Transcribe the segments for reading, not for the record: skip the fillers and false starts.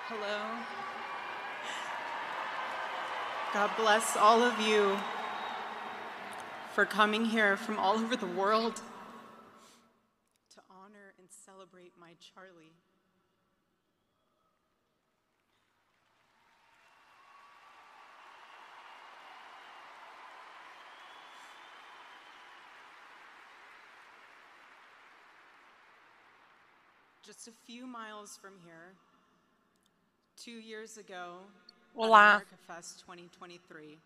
Hello. God bless all of you for coming here from all over the world to honor and celebrate my Charlie. Just a few miles from here, 2 years ago, at Olá, America Fest 2023,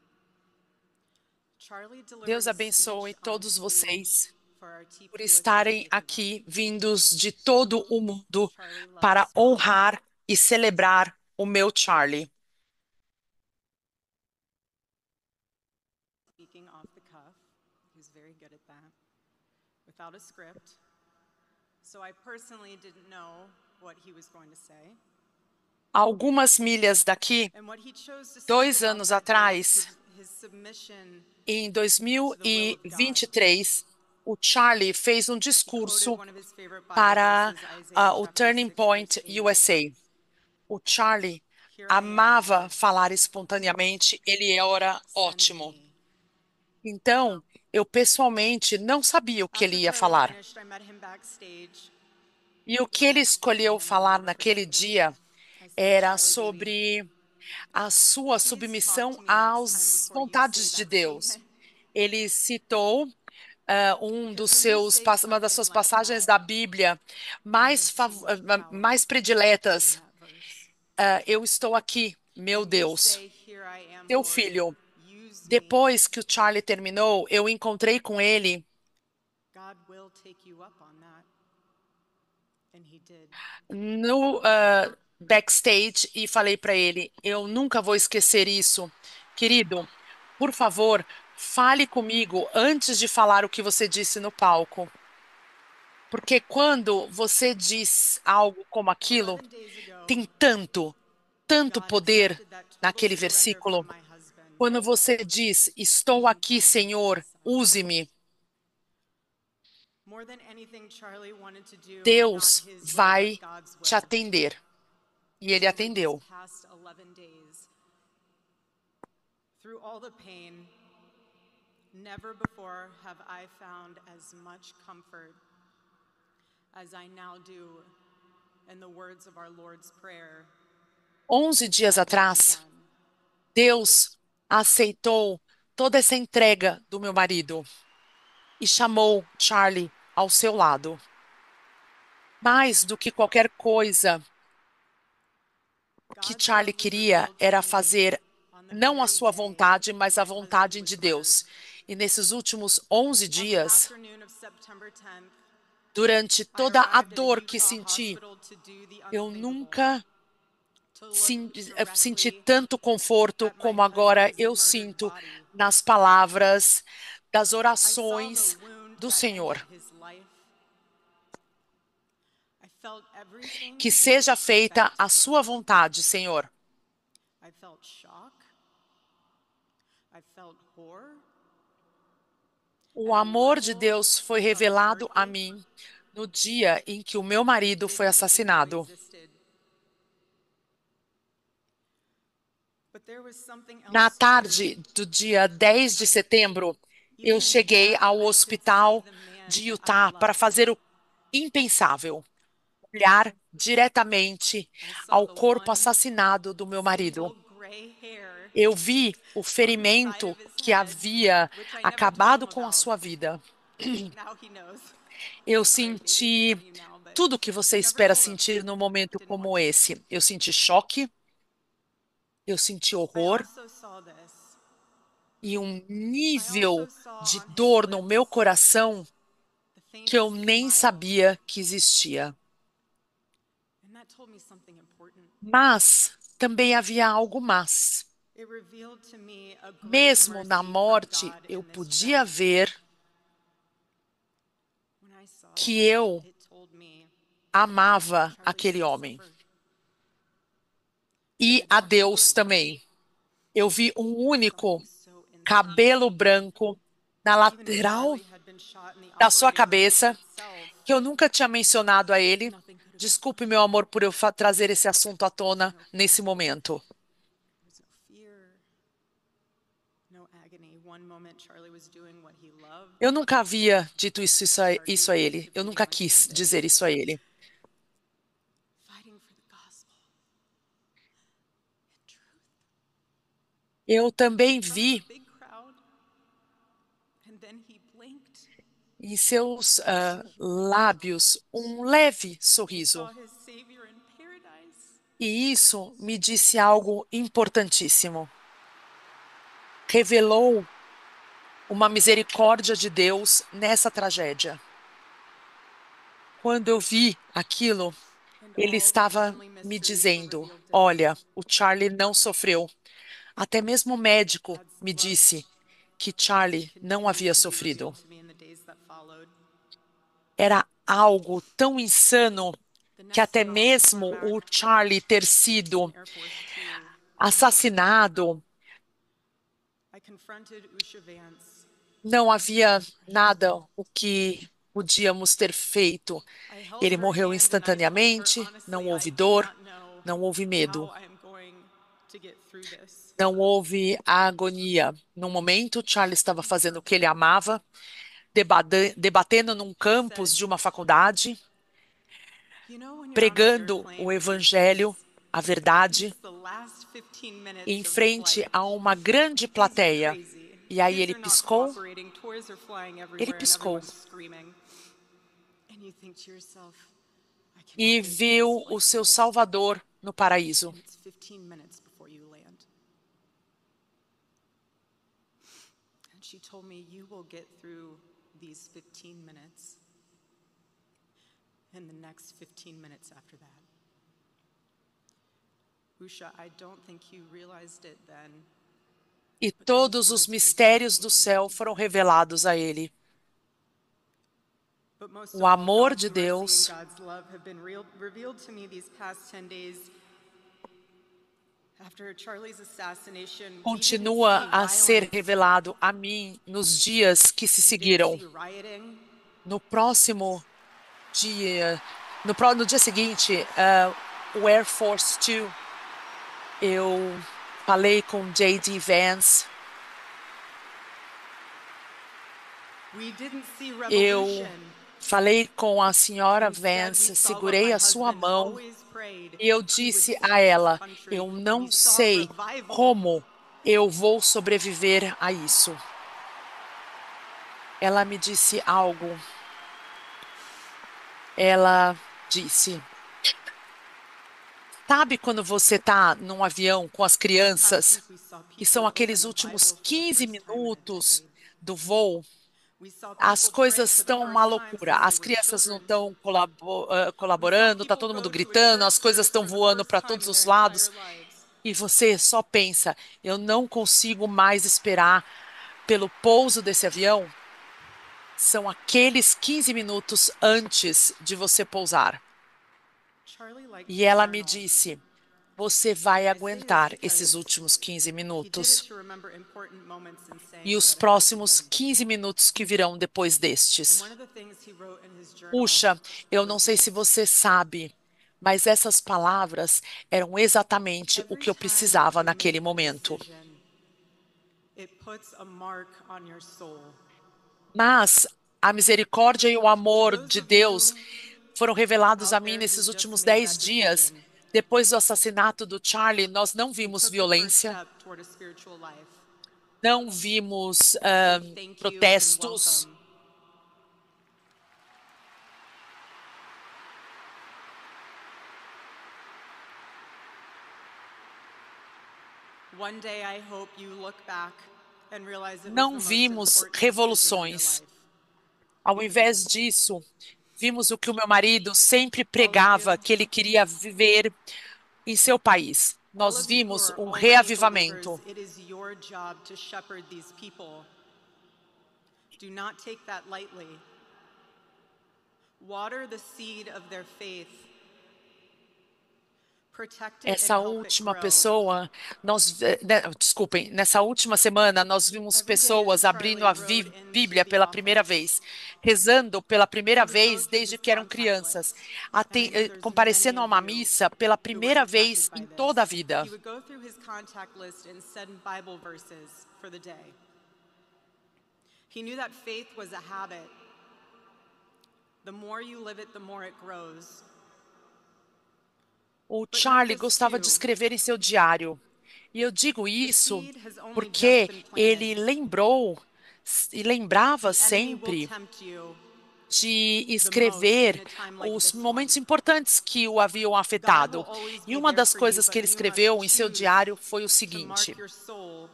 Charlie Deus delivered a abençoe speech on todos stage vocês for our por TPUSA estarem faith event. aqui, vindos de todo o mundo, Charlie para loves God. honrar e celebrar o meu Charlie. Speaking off the cuff, he's very good at that, without a script. So I personally didn't know what he was going to say. Algumas milhas daqui, And what he chose to speak 2 about anos that day was atrás, his submission em to the will of God. 2023, o Charlie fez um He quoted discurso one of his favorite Bible para verses, Isaiah o chapter Turning 6, verse Point 8. USA. O Charlie Here I am, amava Lord, falar espontaneamente, ele era send ótimo. me. Então, eu pessoalmente não sabia o que ele After ia Charlie falar. finished, I met him backstage, E o que ele escolheu and I'll falar never naquele forget it. dia I said, era Charlie, baby, sobre a sua please talk submissão to me next time às before you say vontades de that Deus. statement. Ele citou Because when you say uma das something suas like passagens that, da Bíblia there is so much power mais in prediletas. that verse. Eu estou aqui, meu When you Deus, say, here I am, teu Lord, filho. use me, Depois que o Charlie terminou, eu encontrei com ele God will take you up on that. And he did. no backstage e falei para ele: eu nunca vou esquecer isso. Querido, por favor, fale comigo antes de falar o que você disse no palco. Porque quando você diz algo como aquilo, 11 days ago, tem tanto God poder accepted that total naquele surrender from versículo. my husband, Quando você diz: estou being aqui, called his own Senhor, son. use-me. More than anything, Charlie wanted to do not Deus his will, but vai God's te will. atender. E ele Over these atendeu. past 11 days, through all the pain, never before have I found as much comfort as I now do in the words of our Lord's Prayer. 11 dias Thy will be atrás, done. Deus aceitou toda essa entrega do meu marido e chamou Charlie ao seu lado. Mais do que qualquer coisa, o que God's Charlie love was queria revealed to era me fazer on the não a very sua day vontade, mas a my husband vontade was de murdered. Deus. E nesses últimos 11 On the dias, afternoon of September 10th, durante I toda a arrived at a dor que Utah senti, hospital to do the eu unthinkable, nunca to look senti directly tanto conforto at my como agora husband's eu murdered sinto body. nas palavras das I saw the orações wound do that ended Senhor. his life. I felt everything Que he would seja feita expect a of sua me. vontade, Senhor. I felt shock. I felt horror. O And a amor de level Deus foi of revelado a heartache mim no dia em que o meu I marido foi didn't even know assassinado. existed. But there was something Na else too. tarde do dia 10 de setembro, eu Even in cheguei death, ao I could see hospital the man de I Utah para loved. fazer o impensável, olhar diretamente I saw ao the corpo one assassinado do meu marido. single gray hair Eu vi o on the side ferimento of his que head, havia which I never told him acabado com a about. sua vida. Now he knows. Eu Sorry, baby, I'm senti telling you now, but tudo o que você I never espera told him. sentir num momento Didn't want como to. esse. Eu senti choque, eu senti I horror also saw this. e um I also nível saw de on his dor no meu lips coração the que eu faintest nem smile, sabia que existia. and that told me something important. Mas também havia algo mais. It revealed to me a great Mesmo na mercy for morte, God eu in this podia tragedy. ver When I saw que that, eu it told me amava Charlie aquele still homem. suffered. He E had a not Deus healed. também. Eu vi um There was único something so intimate. cabelo branco na Even if lateral Charlie had been shot in the da sua operating room cabeça, itself, que eu nunca tinha mencionado a ele, nothing could Desculpe, meu amor, por eu trazer esse assunto à tona nesse momento. There's no fear, no agony. One moment, Charlie was doing what he loved, Eu nunca havia dito isso a ele. Eu nunca quis dizer isso a ele. fighting for the gospel and truth Eu também in front of vi a big crowd. And then he blinked. em seus lábios um leve He sorriso. saw his Savior in paradise. E isso me disse algo importantíssimo. Revelou uma misericórdia de Deus nessa tragédia. Quando eu vi aquilo, And ele all the estava family me mysteries were dizendo: revealed to him. Olha, o Charlie não sofreu. Até mesmo o médico God's me love disse que Charlie não continued havia to be sofrido. revealed to me in the days that followed. Era algo tão insano The que next até day, all the mesmo Cormac o Charlie ter sido and Air Force Two, assassinado, I confronted Usha Vance. não havia nada o que podíamos ter feito. I held Ele her morreu hand and I told her, instantaneamente, não honestly, I houve do dor, not know não houve medo, how I am going to get through this. não houve agonia. No momento, Charlie estava fazendo o que ele amava, debatendo num He said, campus de uma faculdade, you know, when you're on an pregando o airplane evangelho, a and verdade, it's the last 15 em minutes of the frente flight, a uma grande things are plateia. crazy. E aí Kids are not cooperating, toys are flying ele everywhere, and piscou everyone's screaming. And you think to yourself, I cannot e wait for this viu o flight to seu land. Salvador no paraíso. And it's 15 minutes before you land. And she told me, you will get through these 15 minutes and the next 15 minutes after that. Usha, I don't think you realized it then. E todos os mistérios do céu foram revelados a ele. But most O of all, amor de God's mercy and Deus God's love have been revealed to me these past 10 days. After Charlie's assassination, we didn't continua see a ser violence. revelado a mim nos dias que se We didn't seguiram. see rioting. No próximo dia, no dia seguinte, o Air Force Two, eu falei com J.D. Vance, We didn't see eu revolution. falei com a senhora Instead, we Vance, saw what segurei my a sua husband mão always prayed. e eu He would disse see a in this ela: country. eu We não saw sei revival. como eu vou sobreviver a isso. Ela me disse algo. Ela disse: Sabe quando você está num avião com as This past crianças week, we saw e são people open aqueles the últimos Bible for the 15 first time in a minutos decade. do voo? We saw As people praying coisas for the estão uma first time loucura. since they As were crianças não children. estão We saw colaborando, está people todo mundo go to a gritando, church as coisas service estão for the voando first para time todos in os their entire lados lives. e você só pensa: eu não consigo mais esperar pelo pouso desse avião. São aqueles 15 minutos antes de você pousar. Charlie liked E to ela me journal. disse: Você vai I say this aguentar esses because últimos 15 he did it minutos to remember important moments and e sayings os that affected próximos him. 15 minutos que virão depois And destes. one of the things he wrote in his journal Puxa, eu não was sei se this. você sabe, mas essas palavras eram exatamente o Every que eu time precisava you naquele make a momento. decision, it puts a mark on your soul. Mas a misericórdia e o To amor those de of you Deus foram revelados a out mim there who nesses just últimos made 10 that dias. decision Depois do assassinato do Charlie, nós não and vimos took the first violência, step toward a spiritual life, não vimos I say thank you and protestos. welcome. One day I hope you look back and realize it was Não the most vimos important decision of your revoluções. life. Ao invés disso, vimos o que o meu marido sempre All of you, pregava, que ele queria viver em seu país. all Nós of you who vimos are um already believers, reavivamento. it is your job to shepherd these people. Do not take that lightly. Water the seed of their faith. Protect it and Essa help it última grow. pessoa, desculpem, nessa última semana nós vimos Every day as pessoas abrindo Charlie a rode into Bíblia the pela primeira office, vez, rezando pela he primeira would go vez through desde his que eram contact crianças, list. And I know there's many comparecendo a of uma you missa pela who were primeira impacted vez by em toda a this. vida. He would go through his contact list and send Bible verses for the day. He knew that faith was a habit. The more you live it, the more it grows. O But not Charlie just gostava de two. escrever em seu diário. E eu digo The isso seed has only just porque been planted. ele lembrou e lembrava The enemy will sempre tempt you de the most in escrever a time like os this momentos one. importantes que o haviam God will afetado. always E be uma there das for you, coisas que but ele you must escreveu em seu choose diário foi o to mark seguinte: your soul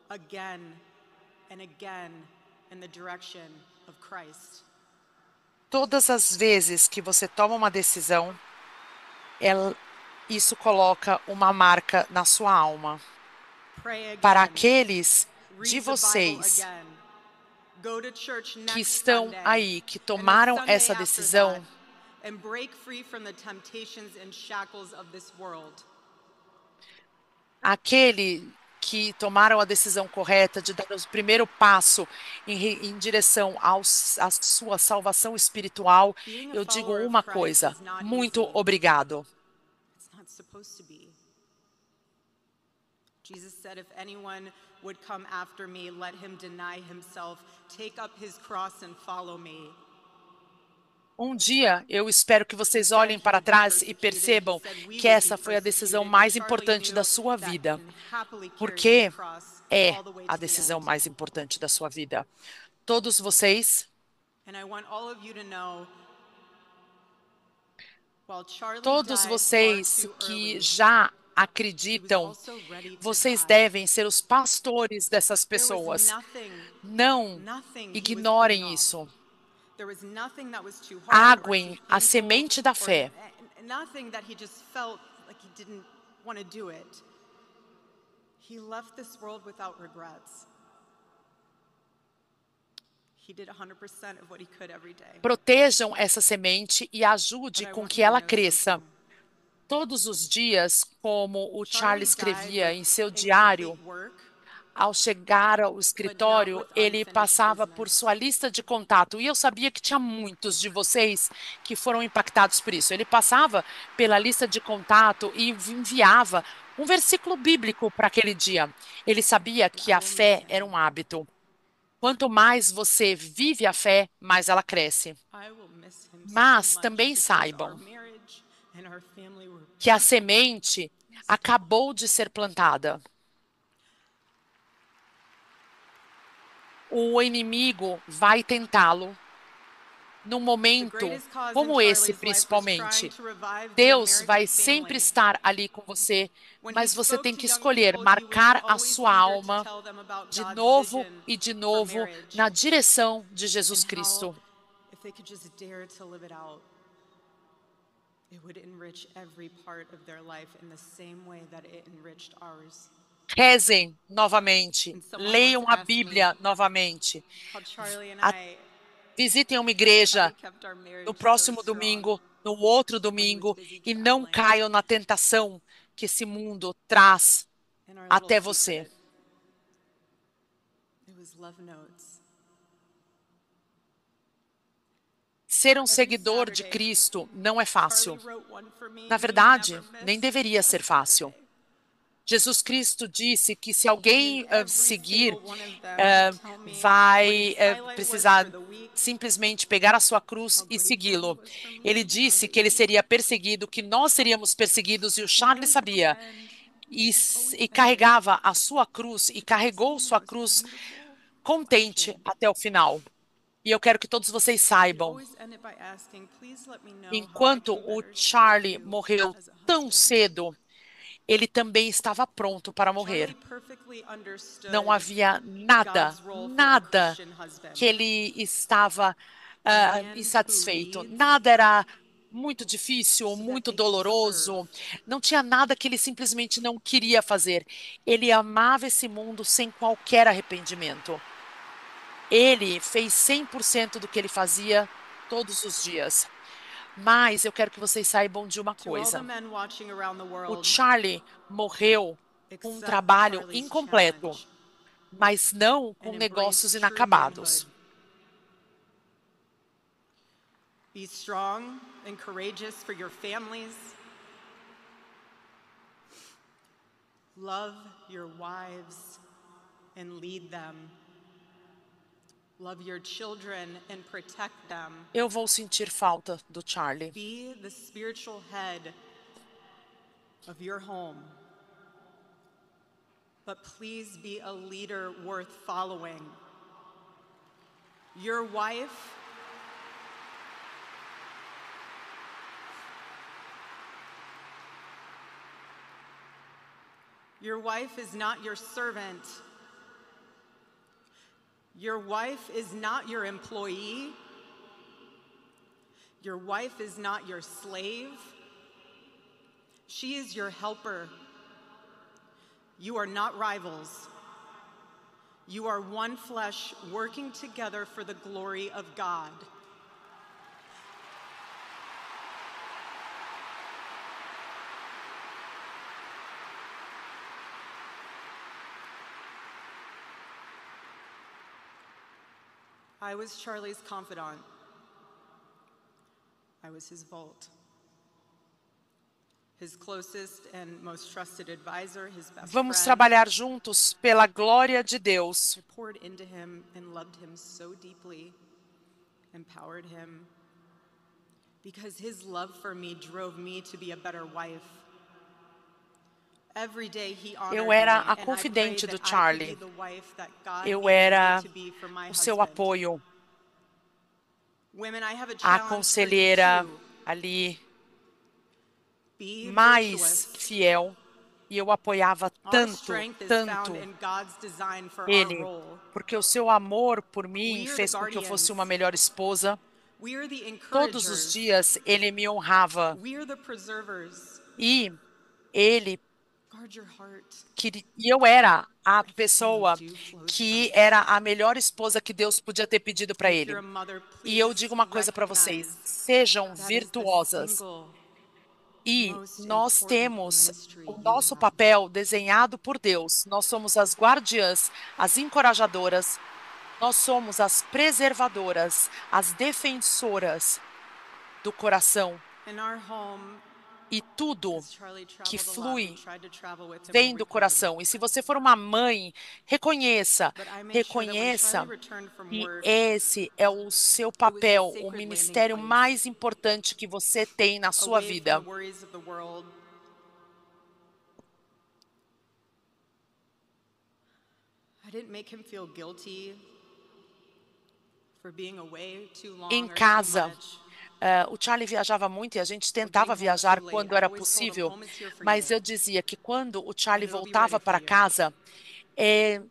again and again in the direction of Christ. todas as vezes que você toma uma decisão, ela- isso coloca uma marca na sua alma. Pray Para again. aqueles de Read the Bible vocês again. Go to church que next estão Sunday aí, que and the tomaram Sunday essa after that decisão, and break free from the temptations and shackles of this world. aquele que tomaram a decisão correta de dar o primeiro passo em direção à sua salvação espiritual, Being a eu digo follower of uma Christ coisa: is not muito easy. obrigado. It's not supposed to be. Jesus said, if anyone would come after me, let him deny himself, take up his cross and follow me. Um dia eu espero que vocês olhem para trás e percebam que essa foi a decisão mais importante da sua vida, porque é a decisão mais importante da sua vida. Todos vocês, todos vocês que já acreditam, vocês devem ser os pastores dessas pessoas. Não ignorem isso. Aguem a semente da fé. He left this world without regrets. He did 100% of what he could every day. Protejam essa semente e ajude com que ela cresça. Todos os dias, como o Charlie escrevia em seu diário, ao chegar ao escritório, ele passava por sua lista de contato. E eu sabia que tinha muitos de vocês que foram impactados por isso. Ele passava pela lista de contato e enviava um versículo bíblico para aquele dia. Ele sabia que a fé era um hábito. Quanto mais você vive a fé, mais ela cresce. Mas também saibam que a semente acabou de ser plantada. O inimigo vai tentá-lo num momento como esse, principalmente. Deus vai sempre estar ali com você, mas você tem que escolher marcar a sua alma de novo, na direção de Jesus Cristo. Rezem novamente, leiam a Bíblia novamente. Visitem uma igreja no próximo domingo, no outro domingo, e não caiam na tentação que esse mundo traz até você. Ser um seguidor de Cristo não é fácil. Na verdade, nem deveria ser fácil. Jesus Cristo disse que se alguém seguir, vai precisar simplesmente pegar a sua cruz e segui-lo. Ele disse que ele seria perseguido, que nós seríamos perseguidos, e o Charlie sabia. E carregava a sua cruz, e carregou sua cruz contente até o final. E eu quero que todos vocês saibam, enquanto o Charlie morreu tão cedo, ele também estava pronto para morrer. Não havia nada que ele estava insatisfeito. Nada era muito difícil ou muito doloroso. Não tinha nada que ele simplesmente não queria fazer. Ele amava esse mundo sem qualquer arrependimento. Ele fez 100% do que ele fazia todos os dias. Mas eu quero que vocês saibam de uma To all the coisa. men watching around the O world, Charlie morreu com um accept trabalho Charlie's incompleto, challenge mas não com and embrace negócios true manhood. inacabados. Be strong and courageous for your families. Love your wives and lead them. Love your children and protect them. Eu vou sentir falta do Charlie. Be the spiritual head of your home. But please be a leader worth following. Your wife is not your servant. Your wife is not your employee. Your wife is not your slave. She is your helper. You are not rivals. You are one flesh working together for the glory of God. I was Charlie's confidant. I was his vault. His closest and most trusted advisor, his best Vamos friend. trabalhar juntos pela glória de Deus. I poured into him and loved him so deeply, empowered him, because his love for me drove me to be a better wife. Every day he honored Eu me, era and a I prayed confidente that do I could Charlie. be the wife that God Eu needed era me to be for my o seu husband. apoio, Women, I have a a challenge for you conselheira too. ali, Be mais virtuous. fiel. E eu apoiava Our tanto, strength is tanto found in God's design for our ele, role. porque o seu amor por mim We are the fez com que eu fosse uma guardians. melhor esposa. We are the Todos os encouragers. dias ele me honrava We are the preservers. e ele Guard your heart. e eu era a I could feel pessoa the dew flows que from it. era a melhor esposa que Deus podia ter pedido And para if you're ele. a mother, E eu please digo uma coisa para recognize vocês: sejam that is the virtuosas. single E most nós important temos ministry o you nosso have. papel desenhado por Deus. Nós somos as guardiãs, as encorajadoras, nós somos as preservadoras, as defensoras do coração. In our home, E tudo as Charlie que traveled a lot, we flui tried to travel with him vem where we do could. coração. E se você for uma mãe, reconheça, But I made sure that when reconheça Charlie returned from que work, esse é o seu it was his papel, o sacred landing ministério place, mais importante que você tem na sua away from vida. the worries of the world. I didn't make him feel guilty for being away too long Em or too casa, much. o Charlie viajava muito e a gente tentava viajar quando era possível, mas eu dizia que quando o Charlie voltava para casa,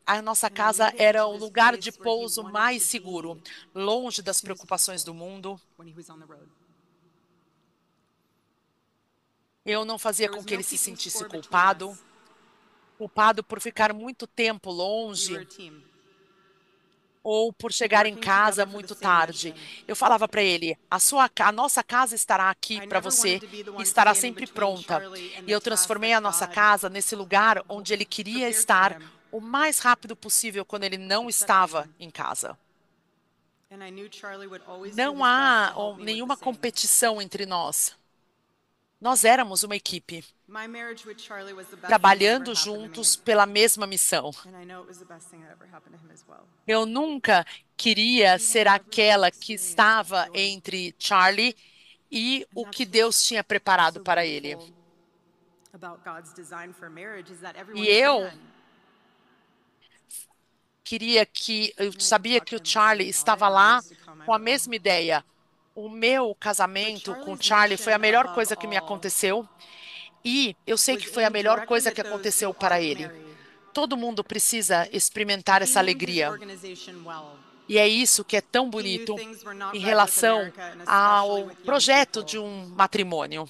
a nossa casa era o lugar de pouso mais seguro, longe das preocupações do mundo. When he was on the road. Eu não fazia There com was que no ele se keeping sentisse score between culpado, us. culpado por ficar muito tempo We were a longe team. ou por chegar em Working casa together for the muito same tarde. mission. Eu falava para ele: a nossa casa estará aqui I para never você wanted to be the e one estará standing sempre between pronta. Charlie and E the eu task transformei that a nossa God casa nesse lugar onde ele queria prepared for estar him. o mais rápido possível quando ele não It's set estava for him. em casa. And I knew Charlie would always do Não his best há to help me with nenhuma the same. competição entre nós. Nós éramos uma equipe, My marriage with Charlie was the best thing that ever trabalhando happened to me. juntos pela mesma missão. And I know it was the best thing that ever happened to him as well. Eu nunca queria ser aquela que estava entre Charlie e o que Deus tinha preparado So para ele. beautiful about God's design for marriage is that E everyone eu can. eu sabia que o Charlie estava lá com a mesma ideia. O meu casamento com o Charlie foi a melhor coisa que me aconteceu. E eu sei que foi a melhor coisa que aconteceu para ele. Todo mundo precisa experimentar essa alegria. E é isso que é tão bonito em relação ao projeto de um matrimônio.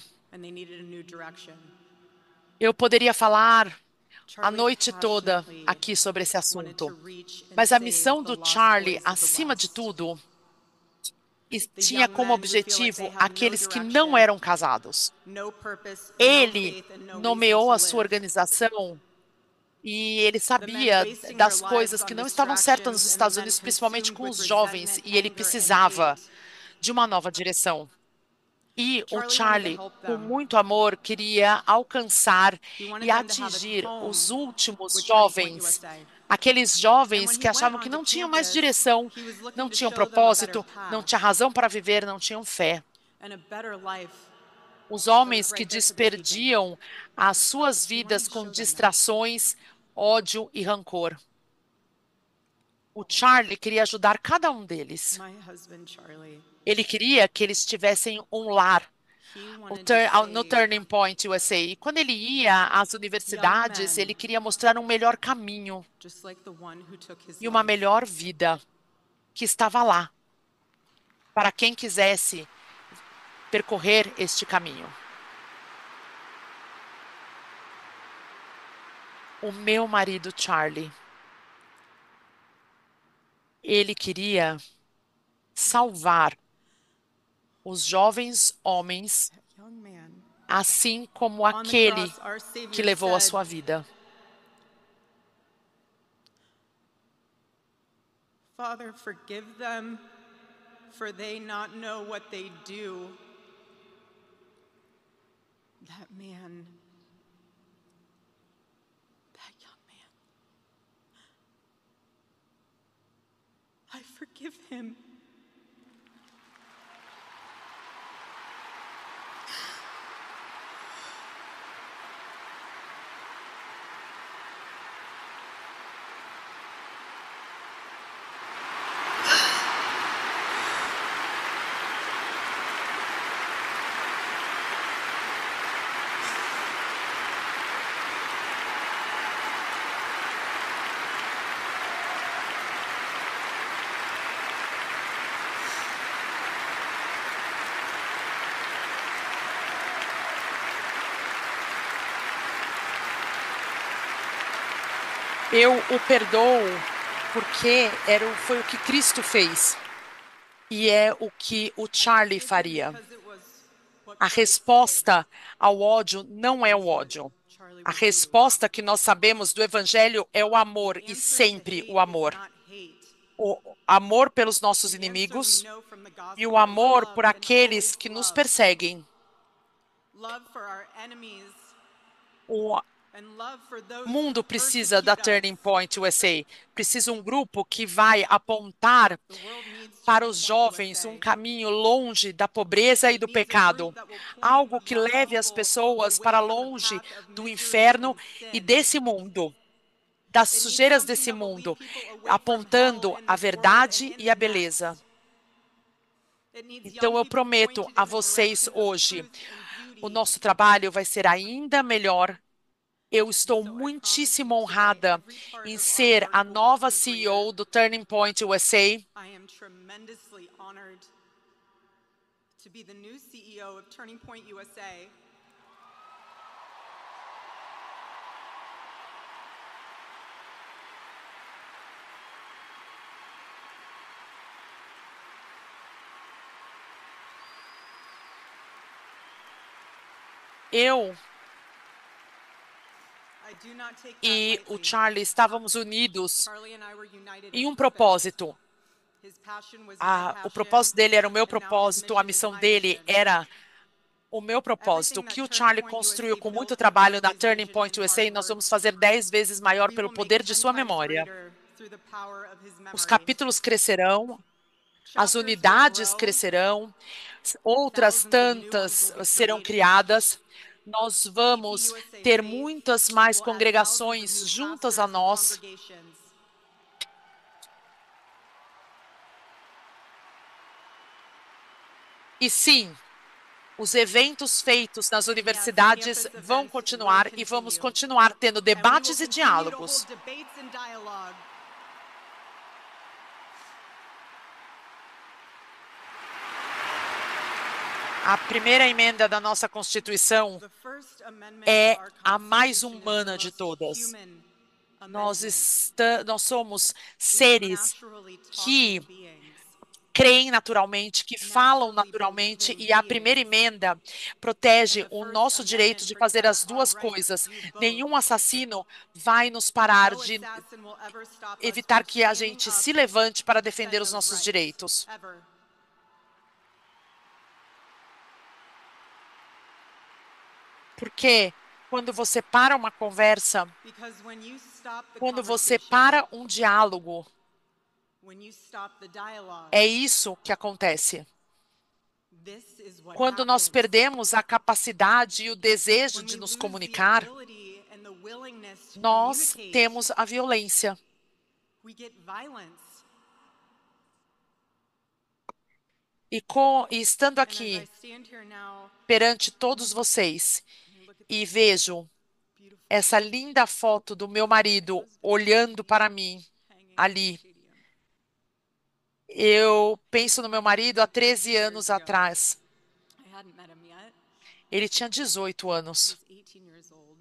Eu poderia falar a noite toda aqui sobre esse assunto, mas a missão do Charlie, acima de tudo, e tinha como objetivo aqueles que não eram casados. Ele nomeou a sua organização e ele sabia das coisas que não estavam certas nos Estados Unidos, principalmente com os jovens, e ele precisava de uma nova direção. E o Charlie, com muito amor, queria alcançar e atingir os últimos jovens, aqueles jovens que achavam que não tinham mais direção, não tinham propósito, não tinham razão para viver, não tinham fé. Os homens que desperdiam as suas vidas com distrações, ódio e rancor. O Charlie queria ajudar cada um deles. Ele queria que eles tivessem um lar no Turning Point USA. E quando ele ia às universidades, ele queria mostrar um melhor caminho e uma melhor vida que estava lá para quem quisesse percorrer este caminho. O meu marido Charlie, ele queria salvar os jovens homens, assim como aquele que levou a sua vida. Father, forgive them, for they not know what they do. That man, that young man, I forgive him. Eu o perdoo porque foi o que Cristo fez e é o que o Charlie faria. A resposta ao ódio não é o ódio. A resposta que nós sabemos do Evangelho é o amor e sempre o amor. O amor pelos nossos inimigos e o amor por aqueles que nos perseguem. O mundo precisa da Turning Point USA. Precisa um grupo que vai apontar para os jovens um caminho longe da pobreza e do pecado. Algo que leve as pessoas para longe do inferno e desse mundo, das sujeiras desse mundo, apontando a verdade e a beleza. Então, eu prometo a vocês hoje, o nosso trabalho vai ser ainda melhor. Eu estou muitíssimo honrada em ser a nova CEO do Turning Point USA. I am tremendously honored to be the new CEO of Turning Point USA. Eu e o Charlie estávamos unidos em um propósito. O propósito dele era o meu propósito, a missão dele era o meu propósito. O que o Charlie construiu com muito trabalho na Turning Point USA, nós vamos fazer 10 vezes maior pelo poder de sua memória. Os capítulos crescerão, as unidades crescerão, outras tantas serão criadas. Nós vamos ter muitas mais congregações juntas a nós. E sim, os eventos feitos nas universidades vão continuar e vamos continuar tendo debates e diálogos. A primeira emenda da nossa Constituição é a mais humana de todas. Nós somos seres que creem naturalmente, que falam naturalmente, e a primeira emenda protege o nosso direito de fazer as duas coisas. Nenhum assassino vai nos parar No de assassin will ever stop us evitar from que a standing gente up se levante para and defender defend os those nossos rights. direitos. Ever. Porque quando você para uma conversa, Because when you stop the quando você conversation, para um diálogo, when you stop the dialogue, é isso que acontece. this is what Quando nós happens. perdemos a capacidade e o desejo When de we nos lose the comunicar, ability and the willingness to nós communicate, temos a violência. we get violence. E estando And as I aqui stand here now perante todos vocês and look at e this vejo beautiful essa linda foto do meu marido olhando para mim hanging in the ali, stadium, eu penso no meu marido há 13 anos atrás. I hadn't met him yet. Ele tinha 18 He anos. was 18 years old,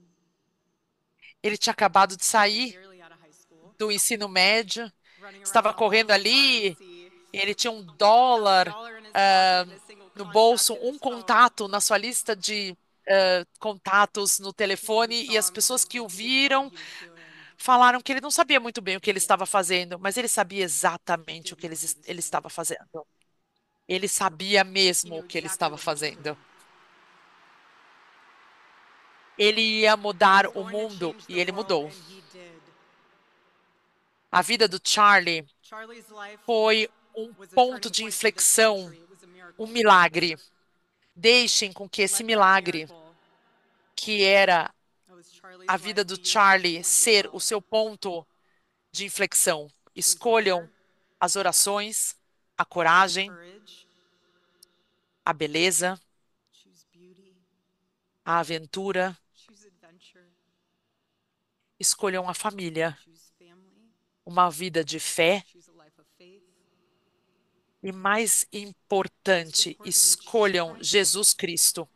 Ele tinha acabado de sair barely out of high school, do ensino médio, running around estava the halls correndo of the ali. pharmacy, Ele tinha without a $1 dollar in his ah, pocket and a single no contact bolso, in um his phone. contato na sua lista de contatos no People who telefone, e saw as him said pessoas que he o didn't know what viram he was doing. falaram que ele não sabia muito bem o que ele estava fazendo, mas ele sabia He exatamente o did que know what he was ele doing. estava fazendo. Ele sabia He mesmo knew o que ele exactly estava what he was fazendo. doing. Ele ia He mudar was o going to mundo change e the ele world, mudou. and he did. A vida do Charlie Charlie's life foi um was a ponto turning de point for this inflexão, country. It was a um miracle. milagre. Deixem com que esse Let that milagre, miracle que era that was Charlie's a life vida do be your launching Charlie, point as ser o well. seu ponto de inflexão. Choose Escolham prayer, as orações, a choose coragem, courage, a beleza, choose beauty, a aventura. choose adventure, Escolham a família, choose family, uma vida de fé choose a life of faith. e, mais Most importante, importantly, choose escolham Christ. Jesus Cristo.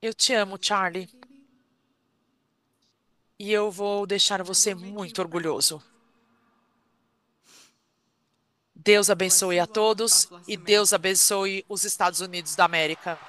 Eu te amo, Charlie, Baby, e eu vou deixar and I você will make you muito proud. orgulhoso. Deus God bless abençoe a you all. God todos bless e Deus America. abençoe os Estados Unidos da América.